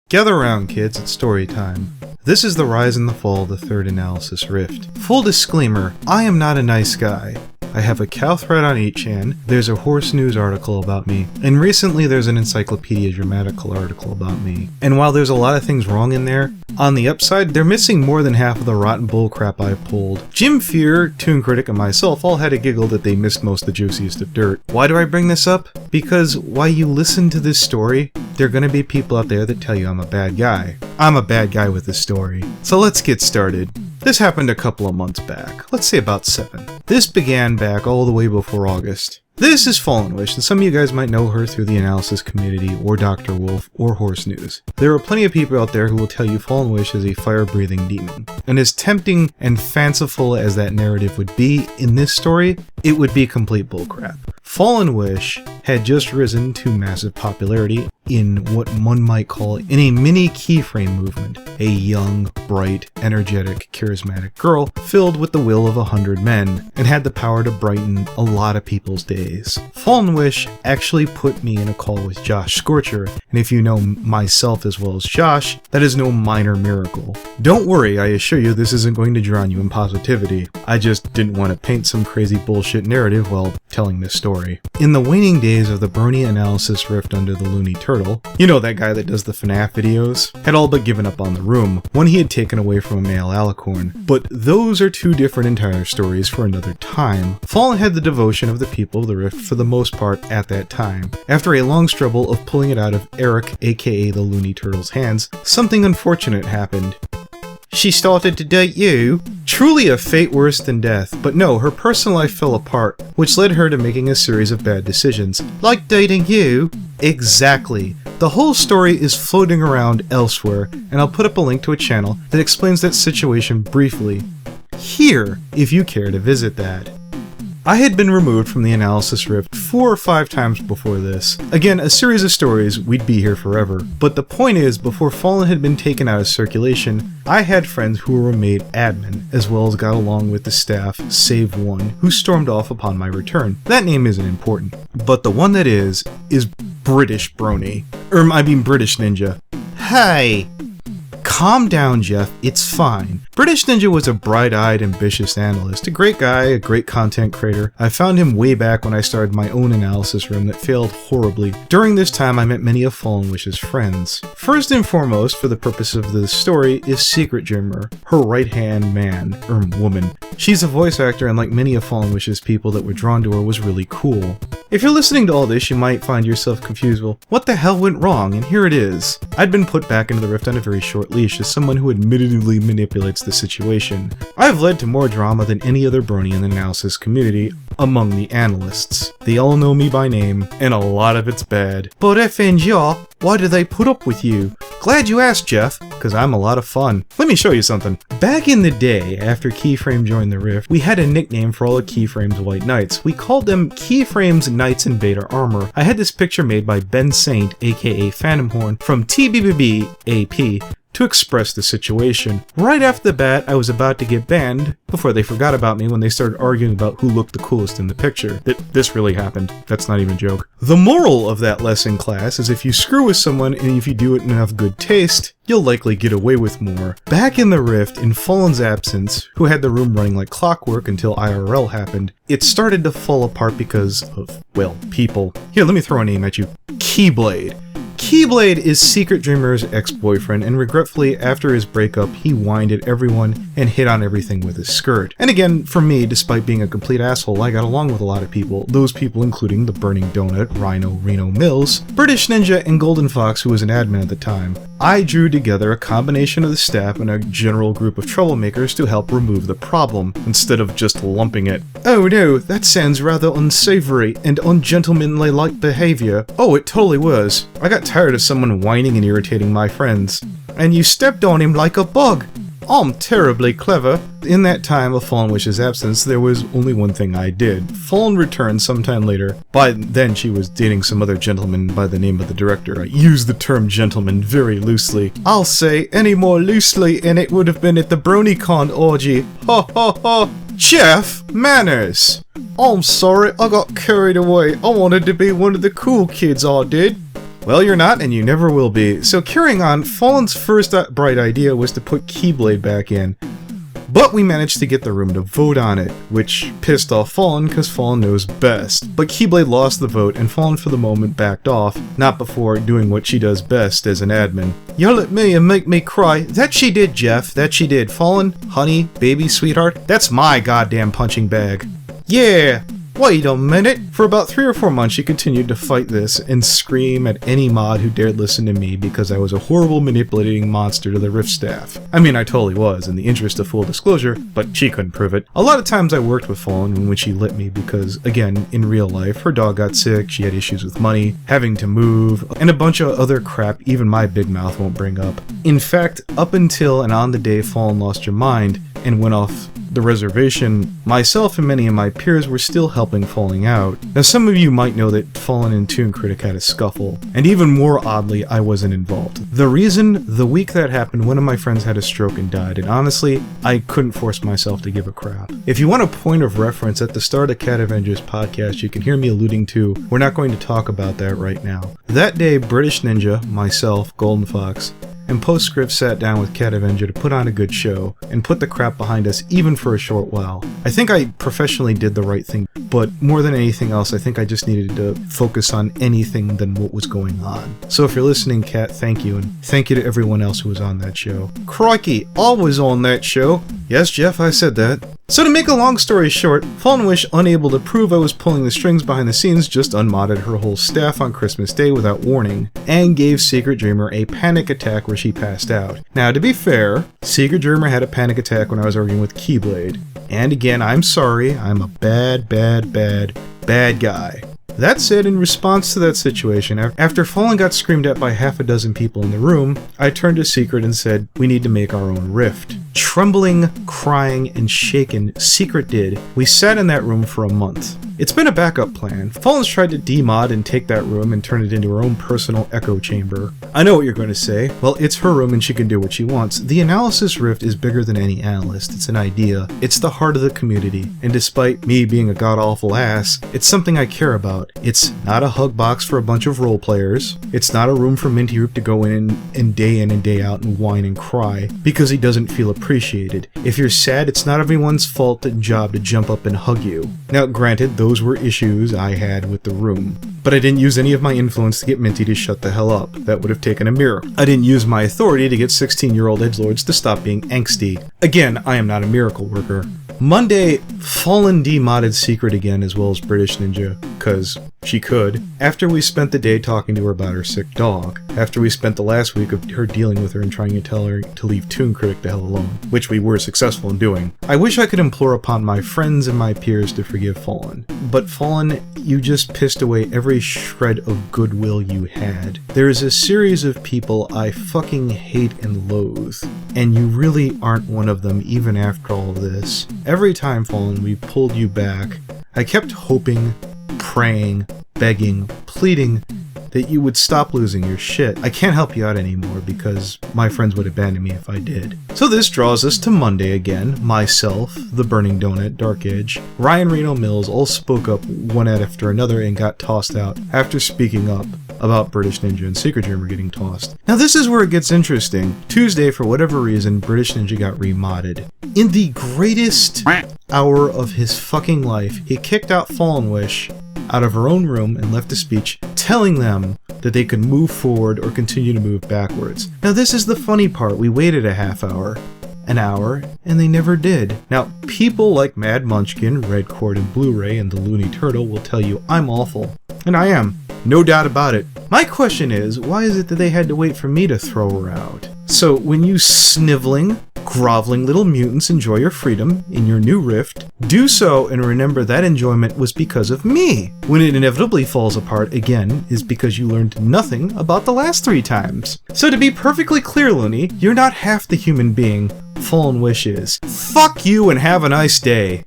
Gather around, kids, it's story time. This is the rise and the fall of the third analysis rift. Full disclaimer, I am not a nice guy. I have a cow thread on 8chan, there's a horse news article about me, and recently there's an Encyclopedia Dramatical article about me. And while there's a lot of things wrong in there, on the upside, they're missing more than half of the rotten bullcrap I've pulled. Jim Fear, Toon Critic, and myself all had a giggle that they missed most of the juiciest of dirt. Why do I bring this up? Because while you listen to this story, there are going to be people out there that tell you I'm a bad guy. I'm a bad guy with this story. So let's get started. This happened a couple of months back, let's say about 7. This began back all the way before August. This is Fallen Wish, and some of you guys might know her through the analysis community, or Dr. Wolf, or Horse News. There are plenty of people out there who will tell you Fallen Wish is a fire-breathing demon. And as tempting and fanciful as that narrative would be in this story, it would be complete bullcrap. Fallen Wish had just risen to massive popularity in what one might call in a mini keyframe movement, a young, bright, energetic, charismatic girl filled with the will of 100 men, and had the power to brighten a lot of people's days. Fallen Wish actually put me in a call with Josh Scorcher, and if you know myself as well as Josh, that is no minor miracle. Don't worry, I assure you this isn't going to drown you in positivity. I just didn't want to paint some crazy bullshit narrative while telling this story. In the waning days of the Brony analysis rift under the Looney Turtle, you know that guy that does the FNAF videos, had all but given up on the room, one he had taken away from a male alicorn. But those are two different entire stories for another time. Fallen had the devotion of the people of the rift for the most part at that time. After a long struggle of pulling it out of Eric, aka the Looney Turtle's hands, something unfortunate happened. She started to date you? Truly a fate worse than death, but no, her personal life fell apart, which led her to making a series of bad decisions. Like dating you? Exactly. The whole story is floating around elsewhere, and I'll put up a link to a channel that explains that situation briefly here, if you care to visit that. I had been removed from the analysis rift 4 or 5 times before this. Again, a series of stories, we'd be here forever. But the point is, before Fallen had been taken out of circulation, I had friends who were made admin, as well as got along with the staff, save one, who stormed off upon my return. That name isn't important, but the one that is British Brony. British Ninja. Hey! Calm down, Jeff, it's fine. British Ninja was a bright-eyed, ambitious analyst, a great guy, a great content creator. I found him way back when I started my own analysis room that failed horribly. During this time, I met many of Fallen Wish's friends. First and foremost, for the purpose of this story, is Secret Dreamer, her right-hand man, or woman. She's a voice actor, and like many of Fallen Wish's people that were drawn to her, was really cool. If you're listening to all this, you might find yourself confused, well, what the hell went wrong? And here it is. I'd been put back into the rift on a very short leash as someone who admittedly manipulates the situation. I've led to more drama than any other Brony in the analysis community among the analysts. They all know me by name, and a lot of it's bad. But effing ja, why do they put up with you? Glad you asked, Jeff, because I'm a lot of fun. Let me show you something. Back in the day, after Keyframe joined the Rift, we had a nickname for all of Keyframe's White Knights. We called them Keyframe's Knights in Beta Armor. I had this picture made by Ben Saint, aka Phantom Horn, from TBBB AP, to express the situation. Right after the bat, I was about to get banned, before they forgot about me when they started arguing about who looked the coolest in the picture. This really happened. That's not even a joke. The moral of that lesson class is if you screw with someone and if you do it in enough good taste, you'll likely get away with more. Back in the Rift, in Fallen's absence, who had the room running like clockwork until IRL happened, it started to fall apart because of, well, people. Here, let me throw a name at you. Keyblade. Keyblade is Secret Dreamer's ex-boyfriend, and regretfully, after his breakup, he whined at everyone and hit on everything with his skirt. And again, for me, despite being a complete asshole, I got along with a lot of people, those people including the Burning Donut, Reno Mills, British Ninja, and Golden Fox, who was an admin at the time. I drew together a combination of the staff and a general group of troublemakers to help remove the problem, instead of just lumping it. Oh no, that sounds rather unsavory and ungentlemanly-like behavior. Oh, it totally was. I got tired of someone whining and irritating my friends. And you stepped on him like a bug. I'm terribly clever. In that time of Fallen Wish's absence, there was only one thing I did. Fallen returned sometime later. By then, she was dating some other gentleman by the name of the director. I use the term gentleman very loosely. I'll say any more loosely and it would have been at the BronyCon orgy. Ha ha ha! Jeff, manners! I'm sorry, I got carried away. I wanted to be one of the cool kids, I did. Well, you're not, and you never will be. So carrying on, Fallen's first bright idea was to put Keyblade back in. But we managed to get the room to vote on it, which pissed off Fallen because Fallen knows best. But Keyblade lost the vote, and Fallen for the moment backed off, not before doing what she does best as an admin. Yell at me and make me cry. That she did, Jeff. That she did. Fallen, honey, baby, sweetheart, that's my goddamn punching bag. Yeah! Wait a minute! For about 3 or 4 months she continued to fight this and scream at any mod who dared listen to me because I was a horrible manipulating monster to the Rift staff. I mean, I totally was, in the interest of full disclosure, but she couldn't prove it. A lot of times I worked with Fallen when she lit me because, again, in real life, her dog got sick, she had issues with money, having to move, and a bunch of other crap even my big mouth won't bring up. In fact, up until and on the day Fallen lost her mind and went off the reservation, myself and many of my peers were still helping Falling out. Now some of you might know that Fallen and Toon Critic had a scuffle, and even more oddly, I wasn't involved. The reason, the week that happened, one of my friends had a stroke and died, and honestly, I couldn't force myself to give a crap. If you want a point of reference, at the start of Catavenger's podcast, you can hear me alluding to, we're not going to talk about that right now. That day, British Ninja, myself, Golden Fox, and Postscript sat down with Catavenger to put on a good show and put the crap behind us even for a short while. I think I professionally did the right thing, but more than anything else, I think I just needed to focus on anything than what was going on. So if you're listening, Cat, thank you, and thank you to everyone else who was on that show. Crikey, I was on that show. Yes, Jeff, I said that. So to make a long story short, Fallen Wish, unable to prove I was pulling the strings behind the scenes, just unmodded her whole staff on Christmas Day without warning, and gave Secret Dreamer a panic attack where she passed out. Now to be fair, Secret Dreamer had a panic attack when I was arguing with Keyblade. And again, I'm sorry, I'm a bad guy. That said, in response to that situation, after Fallen got screamed at by half a dozen people in the room, I turned to Secret and said, we need to make our own rift. Trembling, crying, and shaken, Secret did. We sat in that room for a month. It's been a backup plan. Fallen's tried to demod and take that room and turn it into her own personal echo chamber. I know what you're going to say. Well, it's her room and she can do what she wants. The analysis rift is bigger than any analyst. It's an idea. It's the heart of the community. And despite me being a god-awful ass, it's something I care about. It's not a hug box for a bunch of role players. It's not a room for Minty Roop to go in and day out and whine and cry because he doesn't feel appreciated. If you're sad, it's not everyone's fault and job to jump up and hug you. Now, granted, those were issues I had with the room, but I didn't use any of my influence to get Minty to shut the hell up. That would have taken a mirror. I didn't use my authority to get 16-year-old edgelords to stop being angsty. Again, I am not a miracle worker. Monday, Fallen demodded Secret again as well as British Ninja, cause she could. After we spent the day talking to her about her sick dog. After we spent the last week of her dealing with her and trying to tell her to leave Toon Critic the hell alone, which we were successful in doing. I wish I could implore upon my friends and my peers to forgive Fallen. But Fallen, you just pissed away every shred of goodwill you had. There is a series of people I fucking hate and loathe, and you really aren't one of them even after all this. Every time, Fallen, we pulled you back, I kept hoping, praying, begging, pleading that you would stop losing your shit. I can't help you out anymore because my friends would abandon me if I did. So this draws us to Monday again. Myself, the Burning Donut, Dark Edge, Ryan Reno Mills all spoke up one after another and got tossed out after speaking up about British Ninja and Secret Dreamer getting tossed. Now this is where it gets interesting. Tuesday, for whatever reason, British Ninja got remodded. In the greatest hour of his fucking life, he kicked out Fallen Wish out of her own room and left a speech telling them that they could move forward or continue to move backwards. Now this is the funny part. We waited a half hour, an hour, and they never did. Now, people like Mad Munchkin, Red Cord, and Blu-ray, and the Looney Turtle will tell you I'm awful. And I am. No doubt about it. My question is, why is it that they had to wait for me to throw her out? So, when you sniveling, groveling little mutants enjoy your freedom in your new rift, do so and remember that enjoyment was because of me. When it inevitably falls apart again is because you learned nothing about the last 3 times. So to be perfectly clear, Looney, you're not half the human being Fallen Wish is. Fuck you and have a nice day.